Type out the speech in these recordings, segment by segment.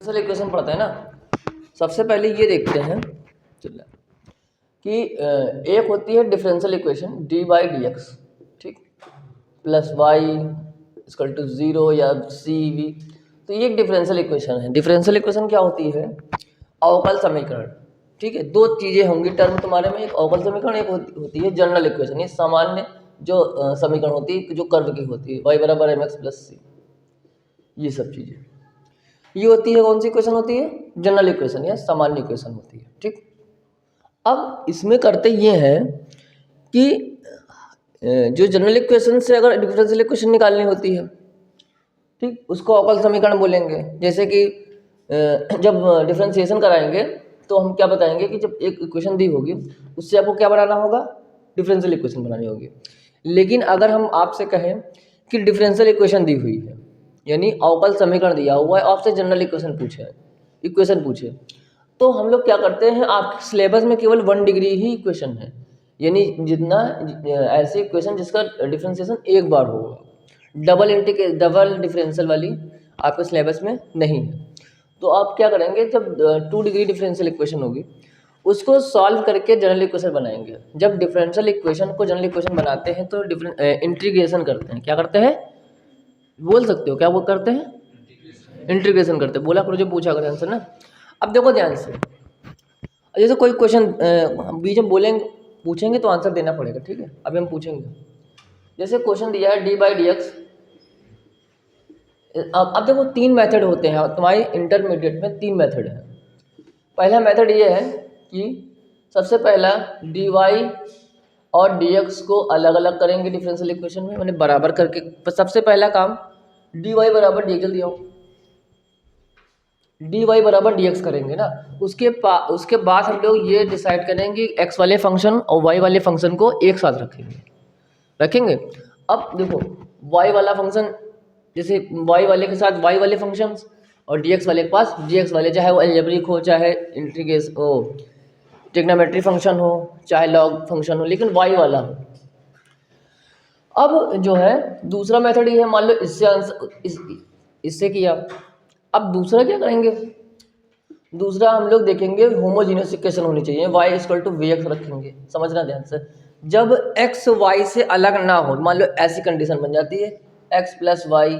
Differential equation पढ़ते हैं ना। सबसे पहले ये देखते हैं चलिए कि एक होती है differential equation D by d x, ठीक, प्लस वाई इक्वल टू 0 या सी वी। तो ये एक डिफरेंशियल इक्वेशन है। डिफरेंशियल इक्वेशन क्या होती है? अवकल समीकरण, ठीक है। दो चीज़ें होंगी टर्म तुम्हारे में, एक अवकल समीकरण, एक होती है जनरल इक्वेशन, ये सामान्य जो समीकरण होती है जो कर्व की होती है, वाई बराबर एम एक्स प्लस सी। ये सब चीज़ें ये होती है, कौन सी इक्वेशन होती है? जनरल इक्वेशन या सामान्य इक्वेशन होती है, ठीक। अब इसमें करते ये हैं कि जो जनरल इक्वेशन से अगर डिफरेंशियल इक्वेशन निकालनी होती है, ठीक, उसको अवकल समीकरण बोलेंगे। जैसे कि जब डिफरेंशिएशन कराएंगे तो हम क्या बताएंगे कि जब एक इक्वेशन दी होगी उससे आपको क्या बनाना होगा? डिफरेंशियल इक्वेशन बनानी होगी। लेकिन अगर हम आपसे कहें कि डिफरेंशियल इक्वेशन दी हुई है, यानी अवकल समीकरण दिया हुआ है, आपसे जनरल इक्वेशन पूछे, तो हम लोग क्या करते हैं, आपके सिलेबस में केवल 1 डिग्री ही इक्वेशन है, यानी जितना ऐसी इक्वेशन जिसका डिफरेंशिएशन एक बार होगा, डबल डिफरेंशियल वाली आपके सिलेबस में नहीं है। तो आप क्या करेंगे, जब 2 डिग्री डिफरेंशियल इक्वेशन होगी उसको सॉल्व करके जनरल इक्वेशन बनाएंगे। जब डिफरेंशियल इक्वेशन को जनरल इक्वेशन बनाते हैं तो इंटीग्रेशन करते हैं। क्या करते हैं? बोल सकते हो क्या वो करते हैं? इंटीग्रेशन करते हैं। बोला करो जो पूछा करो आंसर ना। अब देखो ध्यान से, जैसे कोई क्वेश्चन बीच में बोलेंगे पूछेंगे तो आंसर देना पड़ेगा, ठीक है। अभी हम पूछेंगे, जैसे क्वेश्चन दिया है डी बाई डी एक्स। अब देखो 3 मेथड होते हैं तुम्हारी इंटरमीडिएट में, 3 मेथड है। पहला मेथड ये है कि सबसे पहला डी वाई और डी एक्स को अलग अलग करेंगे डिफरेंशियल इक्वेशन में, मैंने बराबर करके। सबसे पहला काम डी वाई बराबर डी एक्स, जल्दी आओ, डी वाई बराबर डी एक्स करेंगे ना। उसके बाद हम लोग ये डिसाइड करेंगे एक्स वाले फंक्शन और वाई वाले फंक्शन को एक साथ रखेंगे। अब देखो वाई वाला फंक्शन, जैसे वाई वाले के साथ वाई वाले फंक्शंस और डी एक्स वाले के पास डी एक्स वाले, चाहे वो अलजेब्रिक हो, चाहे इंटीग्रेशन हो, ट्रिग्नोमेट्री फंक्शन हो, चाहे लॉग फंक्शन हो, लेकिन वाई वाला हो। अब जो है दूसरा मेथड ये है, मान लो इससे आंसर इससे किया। अब दूसरा क्या करेंगे? दूसरा हम लोग देखेंगे होमोजीनियस इक्वेशन होनी चाहिए, y equal to v x रखेंगे। समझना ध्यान से, जब x y से अलग ना हो, मान लो ऐसी कंडीशन बन जाती है x प्लस वाई,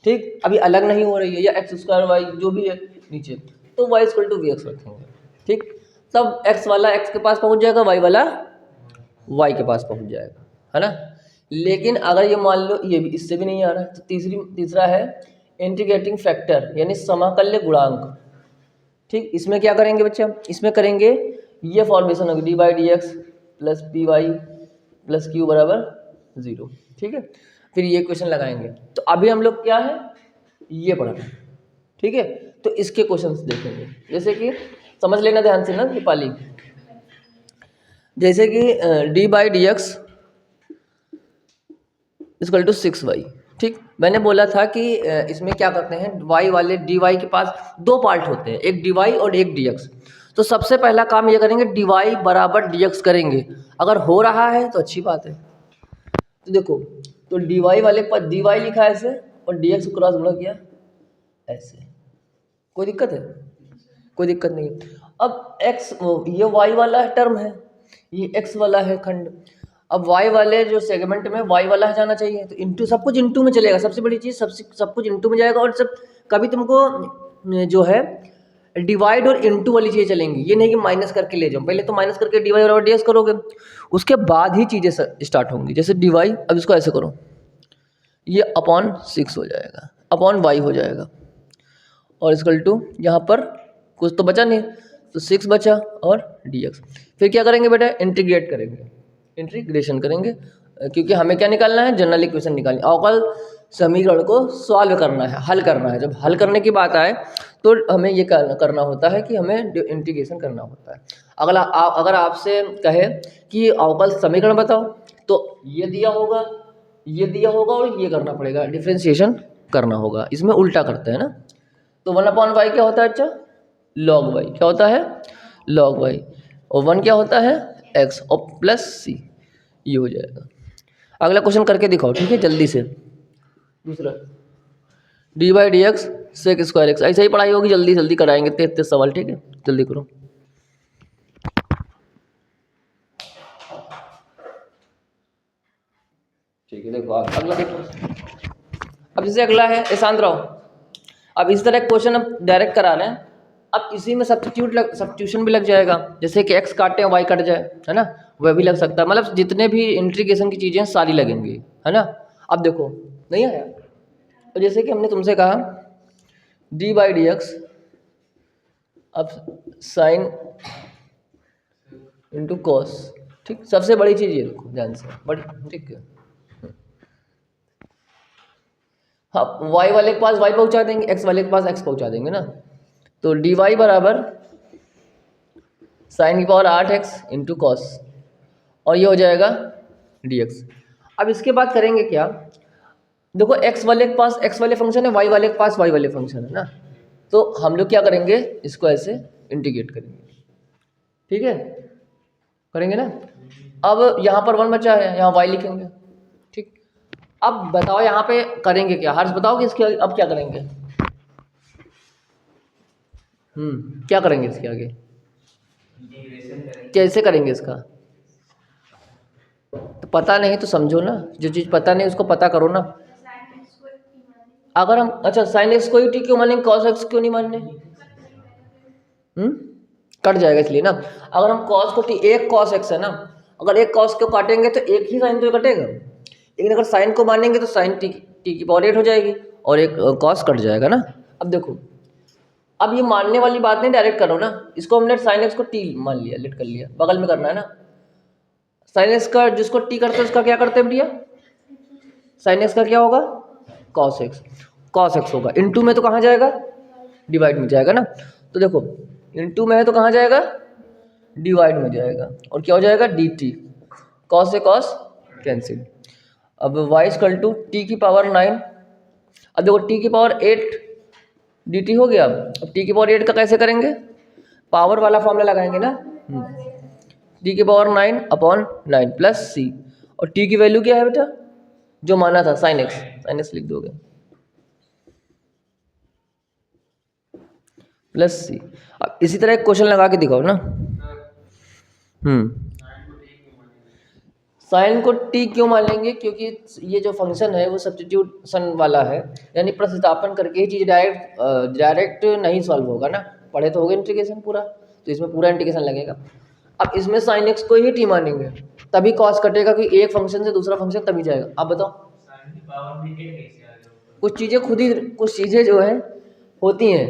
ठीक, अभी अलग नहीं हो रही है, या एक्स स्क्वायर वाई जो भी है नीचे, तो y equal to v x रखेंगे, ठीक। तब x वाला x के पास पहुंच जाएगा, y वाला y के पास पहुंच जाएगा, है ना। लेकिन अगर ये मान लो ये भी इससे भी नहीं आ रहा है, तो तीसरा है इंटीग्रेटिंग फैक्टर, यानी समाकल्य गुणांक, ठीक। इसमें क्या करेंगे बच्चा? इसमें करेंगे ये फॉर्मेशन होगी d by d x plus p y plus q बराबर 0, ठीक है। फिर ये क्वेश्चन लगाएंगे। तो अभी हम लोग क्या है ये पढ़ा, ठीक है। तो इसके क्वेश्चंस देखेंगे, जैसे कि समझ लेना ध्यान से ना नेपाली, जैसे कि d by d x equal to 6y, ठीक। मैंने बोला था कि इसमें क्या करते हैं, y वाले dy के पास 2 पार्ट होते हैं, एक dy और एक dx। तो सबसे पहला काम ये करेंगे dy बराबर dx करेंगे। अगर हो रहा है तो अच्छी बात है। तो देखो, तो dy वाले पर dy लिखा है ऐसे और dx को क्रॉस गुणा किया ऐसे, कोई दिक्कत है? कोई दिक्कत नहीं। अब x ये y वाला टर्म है, ये x वाला है खंड। अब y वाले जो सेगमेंट में y वाला जाना चाहिए, तो इंटू, सब कुछ इंटू में चलेगा। सबसे बड़ी चीज़ सब कुछ इंटू में जाएगा। और सब कभी तुमको जो है डिवाइड और इंटू वाली चीज़ें चलेंगी, ये नहीं कि माइनस करके ले जाओ। पहले तो माइनस करके डी वाई बराबर डी एक्स करोगे, उसके बाद ही चीज़ें स्टार्ट होंगी। जैसे डी वाई, अब इसको ऐसे करो, ये अपॉन 6 हो जाएगा, अपॉन वाई हो जाएगा, और इक्वल टू यहाँ पर कुछ तो बचा नहीं, तो 6 बचा और डी एक्स। फिर क्या करेंगे बेटा? इंटीग्रेशन करेंगे, क्योंकि हमें क्या निकालना है? जनरल इक्वेशन निकालनी, अवकल समीकरण को सॉल्व करना है, हल करना है। जब हल करने की बात आए तो हमें ये करना होता है कि हमें इंटीग्रेशन करना होता है। अगर आपसे कहे कि अवकल समीकरण बताओ, तो ये दिया होगा और ये करना पड़ेगा, डिफरेंशिएशन करना होगा। इसमें उल्टा करते हैं ना। तो 1/y क्या होता है? अच्छा, log y क्या होता है? log y, और 1 क्या होता है? x, और प्लस c, ये हो जाएगा। अगला क्वेश्चन करके दिखाओ, ठीक है, जल्दी से। दूसरा d by d x sec square x, ऐसे ही पढ़ाई होगी, जल्दी जल्दी कराएंगे 33 सवाल, ठीक है, जल्दी करो। ठीक है, देखो आप अगला देखो। अब जैसे अगला है ईशांत राव, अब इस तरह क्वेश्चन अब डायरेक्ट करा रहे हैं। अब इसी में सब्स्टिट्यूशन भी लग जाएगा, जैसे कि एक्स काटे वाई कट जाए, है ना, वह भी लग सकता है। मतलब जितने भी इंटीग्रेशन की चीज़ें सारी लगेंगी, है ना। अब देखो नहीं आया, तो जैसे कि हमने तुमसे कहा डी बाई डी एक्स, अब साइन इंटू कॉस, ठीक, सबसे बड़ी चीज़ ये देखो ध्यान से, बड़ी, ठीक है। हाँ, y वाले के पास y पहुंचा देंगे, x वाले के पास x पहुंचा देंगे ना। तो dy बराबर साइन की पावर 8x इंटू कॉस, और ये हो जाएगा dx। अब इसके बाद करेंगे क्या, देखो x वाले के पास x वाले फंक्शन है, y वाले के पास y वाले फंक्शन है ना, तो हम लोग क्या करेंगे, इसको ऐसे इंटीग्रेट करेंगे, ठीक है, करेंगे ना। अब यहाँ पर 1 बचा है, यहाँ y लिखेंगे, ठीक। अब बताओ यहाँ पे करेंगे क्या, हर्ष बताओ कि इसके अब क्या करेंगे। क्या करेंगे इसके आगे, कैसे करेंगे इसका, तो पता नहीं तो समझो ना, जो चीज़ पता नहीं उसको पता करो ना। अगर हम, अच्छा साइन एक्स को ही टी क्यों मानेंगे, कॉस एक्स क्यों नहीं मानने, कट जाएगा इसलिए ना। अगर हम कॉस को टी, एक कॉस एक्स है ना, अगर एक कॉस को काटेंगे तो एक ही साइन तो कटेगा, लेकिन अगर साइन को मानेंगे तो साइन टी की पावर 8 हो जाएगी और एक कॉस कट जाएगा ना। अब देखो, अब ये मानने वाली बात नहीं, डायरेक्ट करो ना, इसको हमने साइन एक्स को टी मान लिया, लेट कर लिया, बगल में करना है ना। साइन एक्स का जिसको टी करते हैं उसका क्या करते हैं भैया, साइन एक्स का क्या होगा, कॉस एक्स, कॉस एक्स होगा, इनटू में तो कहाँ जाएगा, डिवाइड में जाएगा ना। तो देखो इनटू में है तो कहाँ जाएगा, डिवाइड में जाएगा, और क्या हो जाएगा, डी टी, कॉस से कॉस कैंसिल। अब y इक्वल टू टी की पावर 9, अब देखो टी की पावर 8 डी टी हो गया। अब टी की पावर 8 का कैसे करेंगे, पावर वाला फॉर्मूला लगाएंगे ना, टी की पावर 9 अपॉन 9 प्लस सी, और टी की वैल्यू क्या है बेटा, जो माना था साइन एक्स, साइन एक्स लिख दोगे प्लस सी। अब इसी तरह एक क्वेश्चन लगा के दिखाओ ना। साइन को टी क्यों मान लेंगे, क्योंकि ये जो फंक्शन है वो सब्स्टिट्यूशन वाला है, यानी प्रतिस्थापन करके ही चीज़ डायरेक्ट नहीं सॉल्व होगा ना, पढ़े तो होगा इंटीग्रेशन पूरा, तो इसमें पूरा इंटीग्रेशन लगेगा। अब इसमें साइन एक्स को ही टी मानेंगे, तभी कॉस कटेगा, कि एक फंक्शन से दूसरा फंक्शन तभी जाएगा। आप बताओ, कुछ चीज़ें खुद ही, कुछ चीज़ें जो है होती हैं।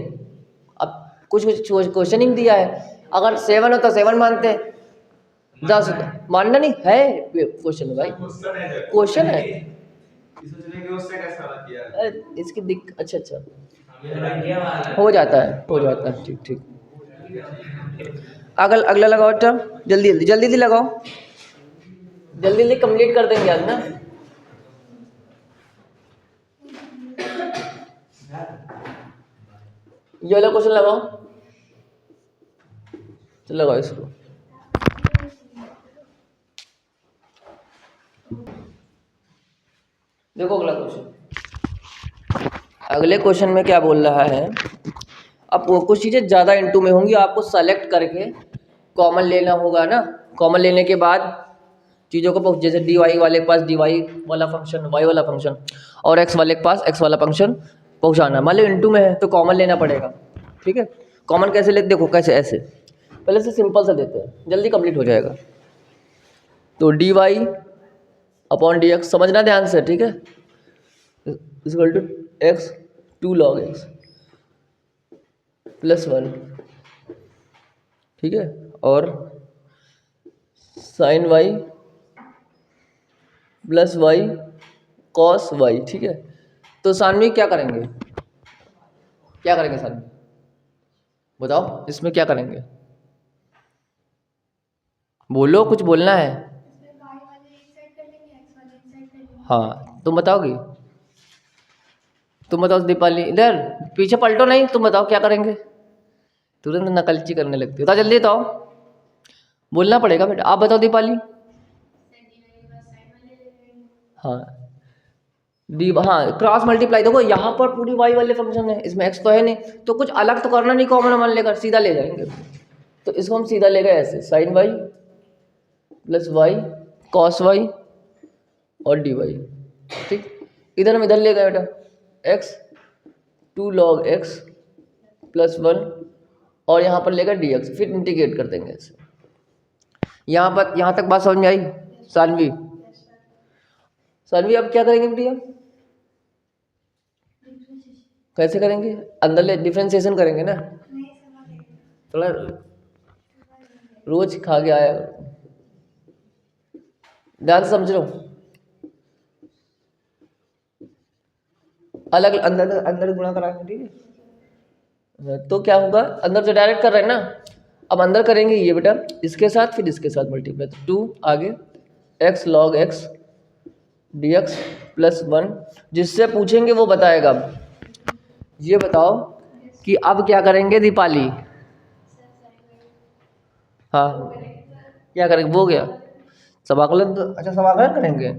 अब कुछ क्वेश्चनिंग दिया है, अगर 7 होता 7 मानते हैं, 10 मानना नहीं है, क्वेश्चन भाई, क्वेश्चन है, इसकी दिक्कत, अच्छा हो जाता है, ठीक ठीक। अगला लगाओ टर्म, जल्दी जल्दी लगाओ, जल्दी कंप्लीट कर देंगे आज ना। ये वाला क्वेश्चन लगाओ, तो लगाओ इसको। देखो अगला क्वेश्चन, अगले क्वेश्चन में क्या बोल रहा है, अब कुछ चीज़ें ज़्यादा इंटू में होंगी, आपको सेलेक्ट करके कॉमन लेना होगा ना। कॉमन लेने के बाद चीज़ों को, जैसे डी वाई वाले के पास डी वाई वाला फंक्शन, वाई वाला फंक्शन, और एक्स वाले के पास एक्स वाला फंक्शन पहुँचाना, मान लो इंटू में है तो कॉमन लेना पड़ेगा, ठीक है। कॉमन कैसे लेते, देखो कैसे, ऐसे पहले से सिंपल से देते हैं, जल्दी कंप्लीट हो जाएगा। तो d y upon d x, समझना ध्यान से, ठीक है, equal to x 2 log x plus 1, ठीक है, और sine y plus y cos y, ठीक है। तो सानवी क्या करेंगे, सानवी बताओ, इसमें क्या करेंगे, बोलो, कुछ बोलना है। हाँ तुम बताओगी, तुम बताओ दीपाली, इधर पीछे पलटो नहीं, तुम बताओ क्या करेंगे, तुरंत नकलची करने लगती हो, तो जल्दी बताओ, बोलना पड़ेगा बेटा, आप बताओ दीपाली। हाँ डी, हाँ क्रॉस मल्टीप्लाई, देखो यहाँ पर पूरी वाई वाले फंक्शन है, इसमें एक्स तो है नहीं, तो कुछ अलग तो करना नहीं, कॉमन मान लेकर सीधा ले जाएंगे। तो इसको हम सीधा ले गए ऐसे, sine y plus y cos y और डी वाई। ठीक, इधर हम इधर ले गए बेटा एक्स 2 log x प्लस 1 और यहाँ पर लेकर डी एक्स, फिर इंटीग्रेट कर देंगे ऐसे। यहाँ तक बात समझ में आई सानवी? सानवी अब क्या करेंगे भैया, कैसे करेंगे? अंदर ले डिफ्रेंसिएशन करेंगे ना, थोड़ा रोज खा के आया, ध्यान से समझ लो। अलग अंदर गुणा कराएंगे, ठीक है? तो क्या होगा, अंदर से डायरेक्ट कर रहे हैं ना, अब अंदर करेंगे ये बेटा इसके साथ, फिर इसके साथ मल्टीप्लाई, तो 2 आगे x log x dx plus 1, जिससे पूछेंगे वो बताएगा। ये बताओ कि अब क्या करेंगे दीपाली? हाँ क्या करेंगे, वो गया समाकलन, तो अच्छा समाकलन करेंगे।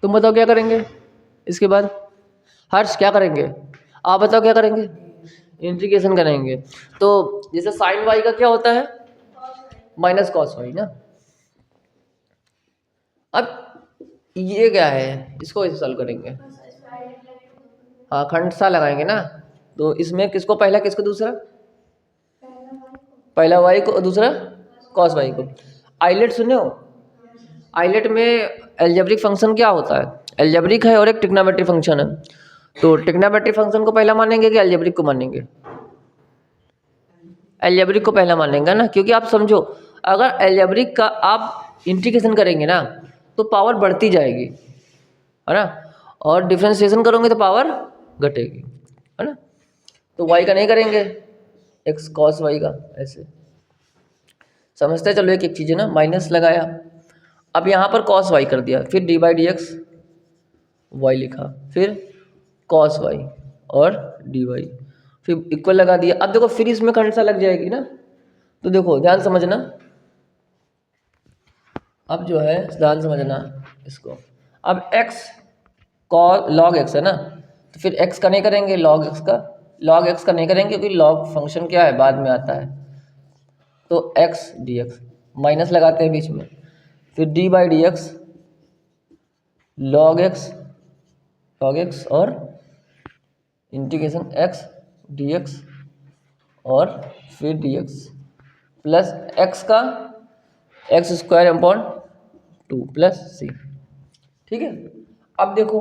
तुम बताओ क्या करेंगे इसके बाद? हर्ष क्या करेंगे? आप बताओ क्या करेंगे? इंटीग्रेशन करेंगे। तो जैसे साइन वाई का क्या होता है, माइनस कॉस वाई ना। अब ये क्या है, इसको ऐसे सॉल्व करेंगे, हाँ खंड सा लगाएंगे ना। तो इसमें किसको पहला, किसको दूसरा? पहला वाई को, दूसरा कॉस वाई को। आइलेट सुने हो? आइलेट में एल्जेब्रिक फंक्शन क्या होता है, एल्जेब्रिक है और एक ट्रिग्नोमेट्रिक फंक्शन है। तो ट्रिग्नोमेट्रिक फंक्शन को पहला मानेंगे कि एल्जेब्रिक को मानेंगे? एल्जेब्रिक को पहला मानेंगे ना, क्योंकि आप समझो अगर एल्जेब्रिक का आप इंटीग्रेशन करेंगे ना तो पावर बढ़ती जाएगी, है ना, और डिफरेंशिएशन करोगे तो पावर घटेगी, है ना। तो वाई का नहीं करेंगे, एक्स कॉस वाई का, ऐसे समझते चलो। एक एक चीज़ है ना, माइनस लगाया, अब यहाँ पर कॉस वाई कर दिया, फिर d by d x y लिखा, फिर कॉस वाई और डी वाई, फिर इक्वल लगा दिया। अब देखो फिर इसमें खंड सा लग जाएगी ना, तो देखो ध्यान समझना, अब जो है ध्यान समझना इसको। अब x log x है ना, तो फिर x का नहीं करेंगे, log x का नहीं करेंगे, क्योंकि log फंक्शन क्या है, बाद में आता है। तो x dx माइनस लगाते हैं बीच में, फिर d by d x log x और इंटीग्रेशन x dx और फिर dx प्लस x का एक्स स्क्वायर अपॉन 2 प्लस सी। ठीक है, अब देखो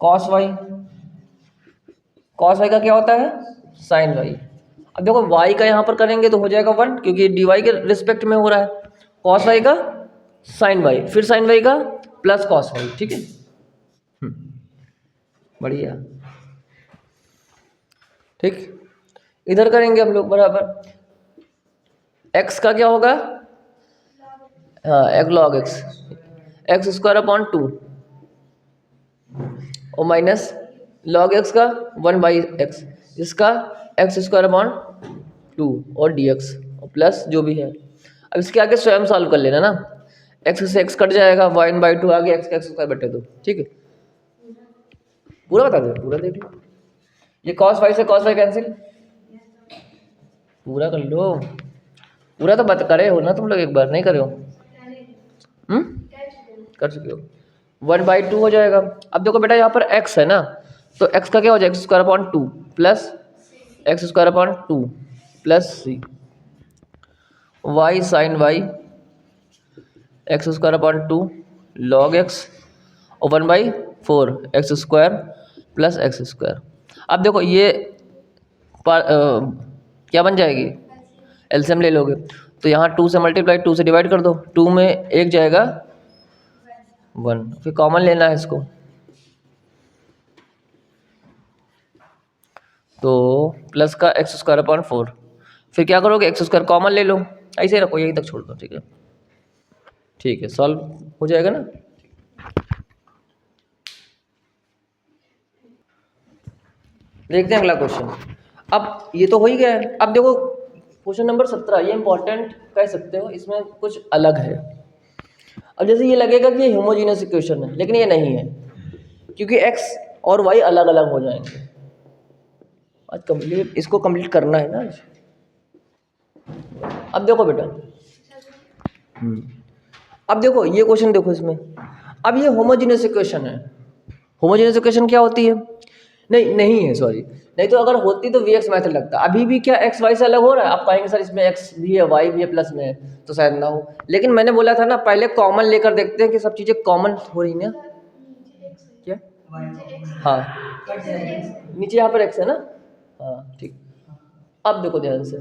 कॉस वाई का क्या होता है, साइन वाई। अब देखो वाई का यहाँ पर करेंगे तो हो जाएगा 1, क्योंकि डी वाई के रिस्पेक्ट में हो रहा है। कॉस वाई का साइन वाई, फिर साइन वाई का प्लस कॉस वाई। ठीक है, बढ़िया। ठीक, इधर करेंगे हम लोग बराबर, एक्स का क्या होगा, हाँ एक लॉग एक्स स्क्वायर अपॉन 2 और माइनस लॉग एक्स का 1 बाई एक्स, इसका एक्स स्क्वायर अपॉन 2 और डी एक्स और प्लस जो भी है। अब इसके आगे स्वयं सॉल्व कर लेना ना, एक्स से एक्स कट जाएगा, 1/2 आगे एक्स का एक्स स्क्वायर बटे 2। ठीक है, पूरा बता दो, पूरा देख लो। ये कॉस वाई से कॉस वाई कैंसिल, पूरा कर लो, पूरा तो बात करे हो ना तुम लोग, एक बार नहीं करे हो? कर चुके हो। 1/2 हो जाएगा। अब देखो बेटा यहाँ पर x है ना, तो x का क्या हो जाएगा, x square upon 2 plus x square upon 2 plus c, y sine y x square upon 2 log x और 1/4 x square plus x square. अब देखो ये क्या बन जाएगी, एलसीएम ले लोगे तो यहाँ 2 से मल्टीप्लाई, 2 से डिवाइड कर दो, 2 में 1 जाएगा 1, फिर कॉमन लेना है इसको, तो प्लस का एक्स स्क्वायर अपॉन 4, फिर क्या करोगे, एक्स स्क्वायर कॉमन ले लो, ऐसे रखो, यही तक छोड़ दो। ठीक है, ठीक है, सॉल्व हो जाएगा ना। देखते हैं अगला क्वेश्चन। अब ये तो हो ही गया है। अब देखो क्वेश्चन नंबर 17, ये इंपॉर्टेंट कह सकते हो, इसमें कुछ अलग है। अब जैसे ये लगेगा कि ये होमोजीनियस इक्वेशन है, लेकिन ये नहीं है। क्योंकि x और y अलग अलग हो जाएंगे। आज कंप्लीट इसको कंप्लीट करना है ना आज। अब देखो बेटा, अब देखो ये क्वेश्चन देखो इसमें, अब ये होमोजेनियस इक्वेशन है। होमोजेनियस इक्वेशन क्या होती है? नहीं है, सॉरी, नहीं तो अगर होती तो वी एक्स मेथड लगता। अभी भी क्या एक्स वाई से अलग हो रहा है? आप कहेंगे सर इसमें एक्स भी है वाई भी है प्लस में है, तो शायद ना हो, लेकिन मैंने बोला था ना पहले कॉमन लेकर देखते हैं कि सब चीज़ें कॉमन हो रही ना। क्या? हाँ, नीचे यहाँ पर एक्स है ना, हाँ ठीक। अब देखो ध्यान से,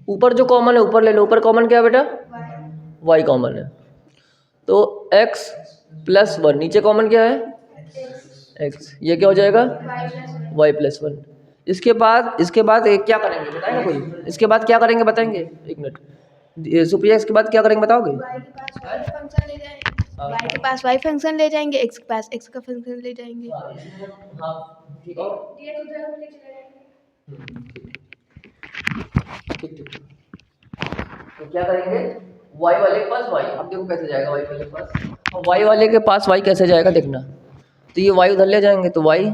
ऊपर जो कॉमन है ऊपर ले लो, ऊपर कॉमन क्या है बेटा? वाई कॉमन है, तो एक्स प्लस वन, नीचे कॉमन क्या है? एक्स, ये क्या हो जाएगा? Y plus one. इसके बाद एक क्या करेंगे बताएंगे कोई? इसके बाद क्या करेंगे बताएंगे? एक मिनट, सुप्रिया इसके बाद क्या करेंगे बताओगे? y के पास y फंक्शन ले जाएंगे, x के पास x का फंक्शन ले जाएंगे। हाँ ठीक, और ठीक, तो क्या करेंगे? y वाले के पास y, अब देखो कैसे जाएगा y वाले के पास, और y वाले के पास y कैसे जाएगा देखना, तो ये y उधर ले जाएंगे तो y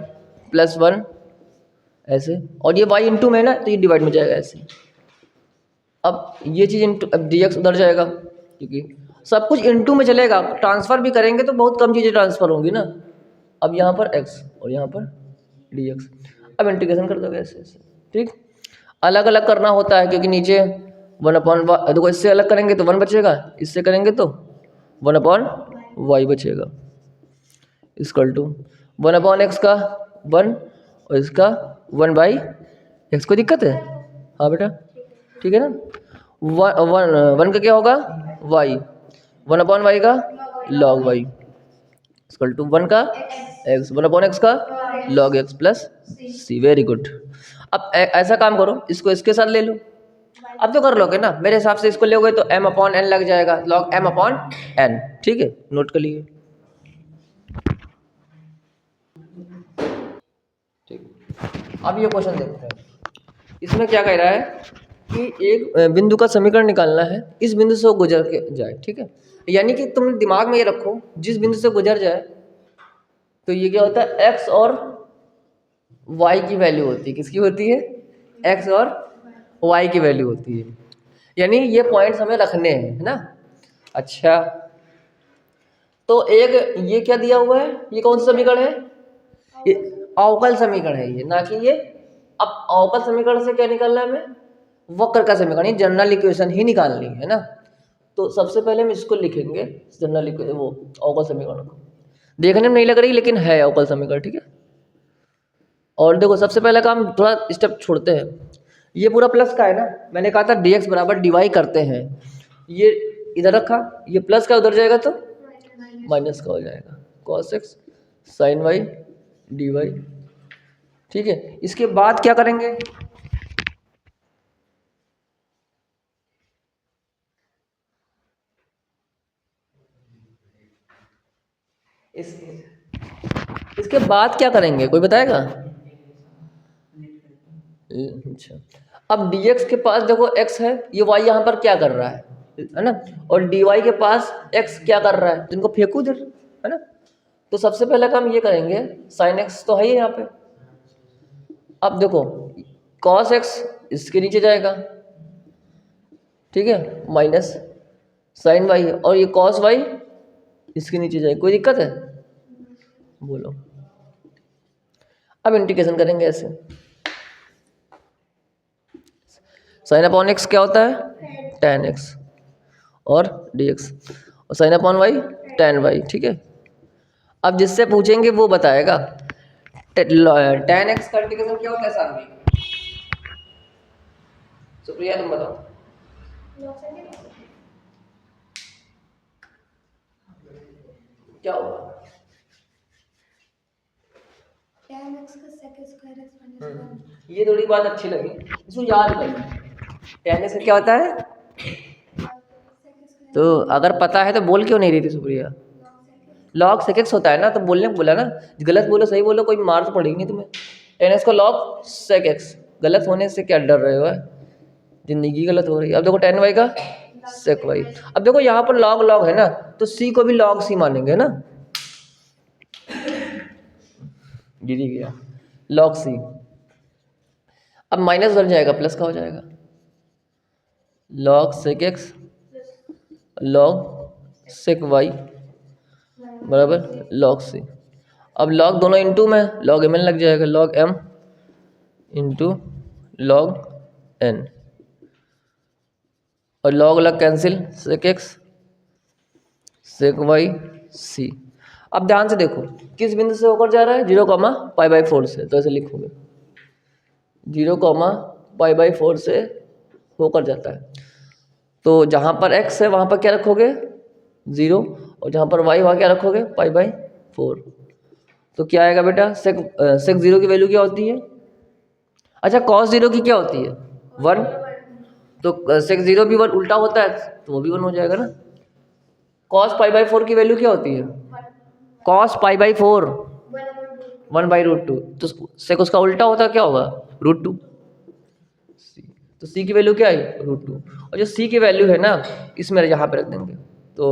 प्लस वन ऐसे, और ये y इंटू में है ना तो ये डिवाइड में जाएगा ऐसे। अब ये चीज़ इंटू, अब dx उधर जाएगा, क्योंकि सब कुछ इंटू में चलेगा, ट्रांसफ़र भी करेंगे तो बहुत कम चीज़ें ट्रांसफ़र होंगी ना। अब यहाँ पर x और यहाँ पर dx, अब इंटीग्रेशन कर दोगे ऐसे ऐसे, ठीक। अलग अलग करना होता है क्योंकि नीचे वन अपॉन, देखो इससे अलग करेंगे तो वन बचेगा, इससे करेंगे तो वन अपॉन वाई बचेगा, equal to one upon x का वन और इसका वन बाई एक्स। कोई दिक्कत है? हाँ बेटा ठीक है ना। वन का क्या होगा? वाई, वन अपॉन वाई का log y, equal to one का एक्स, वन अपॉन एक्स का log x plus c. Very good. अब ऐसा काम करो, इसको इसके साथ ले लो, अब तो कर लोगे ना मेरे हिसाब से, इसको लोगे तो m अपॉन n लग जाएगा, log m अपॉन n, ठीक है, नोट कर लिए, ठीक। अब ये क्वेश्चन देखते हैं, इसमें क्या कह रहा है कि एक बिंदु का समीकरण निकालना है, इस बिंदु से वो गुजर के जाए, ठीक है। यानी कि तुम दिमाग में ये रखो, जिस बिंदु से गुजर जाए तो ये क्या होता है, x और y की वैल्यू होती है। किसकी होती है? x और y की वैल्यू होती है, यानी ये पॉइंट्स हमें रखने हैं, है ना। अच्छा, तो एक ये क्या दिया हुआ है, ये कौन सा समीकरण है? ये अवकल समीकरण है ये, ना कि ये। अब अवकल समीकरण से क्या निकालना है हमें? वक्र का समीकरण, ये जनरल इक्वेशन ही निकालनी है ना। तो सबसे पहले हम इसको लिखेंगे, जनरल इक्वेशन, वो अवकल समीकरण को। देखने में नहीं लग रही लेकिन है अवकल समीकरण, ठीक है। और देखो सबसे पहला काम, थोड़ा स्टेप छोड़ते हैं, ये पूरा प्लस का है ना, मैंने कहा था dx बराबर dy करते हैं, ये इधर रखा, ये प्लस का उधर जाएगा तो माइनस का हो जाएगा, cos x sin y dy, ठीक है। इसके बाद क्या करेंगे? इसके बाद क्या करेंगे, कोई बताएगा? अच्छा, अब dx के पास देखो x है, ये y यहाँ पर क्या कर रहा है ना, और dy के पास x क्या कर रहा है, तो इनको फेंकू इधर, है ना। तो सबसे पहला काम ये करेंगे, sin x तो है ही यहाँ पे, अब देखो cos x इसके नीचे जाएगा, ठीक है, माइनस sin y, और ये cos y इसके नीचे जाएगा। कोई दिक्कत है? बोलो। अब इंटीग्रेशन करेंगे ऐसे, साइन अपॉन एक्स क्या होता है? tan x और dx, और sine upon y tan y, ठीक है। अब जिससे पूछेंगे वो बताएगा। tan x का इंटीग्रेशन क्या होता है सामने? सुप्रिया तुम बताओ। क्या होगा? ये थोड़ी बात अच्छी लगी, इसको याद करो। tan x क्या होता है? तो अगर पता है तो बोल क्यों नहीं रही थी सुप्रिया? log sec x होता है ना, तो बोलने को बोला ना, गलत बोलो सही बोलो, कोई मार तो पड़ेगी नहीं तुम्हें। tan x को log sec x, गलत होने से क्या डर रहे हो? जिंदगी गलत हो रही है। अब देखो tan y का sec y, अब देखो यहाँ पर log है ना, तो c को भी log c मानेंगे ना, गिर ही गया। log c, अब माइनस बन जाएगा, प्लस का हो जाएगा, log sec x log sec y बराबर log c। अब log दोनों इंटू में, log mn लग जाएगा, log m into log n, और log cancel, sec x sec y c। अब ध्यान से देखो किस बिंदु से होकर जा रहा है, 0,π/4 से, तो ऐसे लिखोगे 0,π/4 से होकर जाता है। तो जहाँ पर x है वहाँ पर क्या रखोगे 0, और जहाँ पर y वहाँ क्या रखोगे π/4। तो क्या आएगा बेटा, sec 0 की वैल्यू क्या होती है, अच्छा cos 0 की क्या होती है 1, तो sec 0 भी 1 उल्टा होता है तो वो भी 1 हो जाएगा ना। cos π/4 की वैल्यू क्या होती है, cos π/4 1/√2, तो sec उसका उल्टा होता है क्या होगा √2, तो c की वैल्यू क्या आई √2, और जो c की वैल्यू है ना इसमें यहाँ पे रख देंगे, तो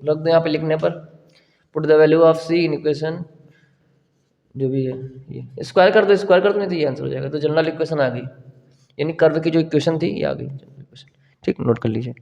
रख दो यहाँ पे लिखने पर, put the value of c in equation, जो भी है ये स्क्वायर कर दो, स्क्वायर कर दो नहीं तो ये आंसर हो जाएगा। तो जनरल इक्वेशन आ गई, यानी कर्व की जो इक्वेशन थी ये आ गई जनरल इक्वेशन। ठीक, नोट कर लीजिए।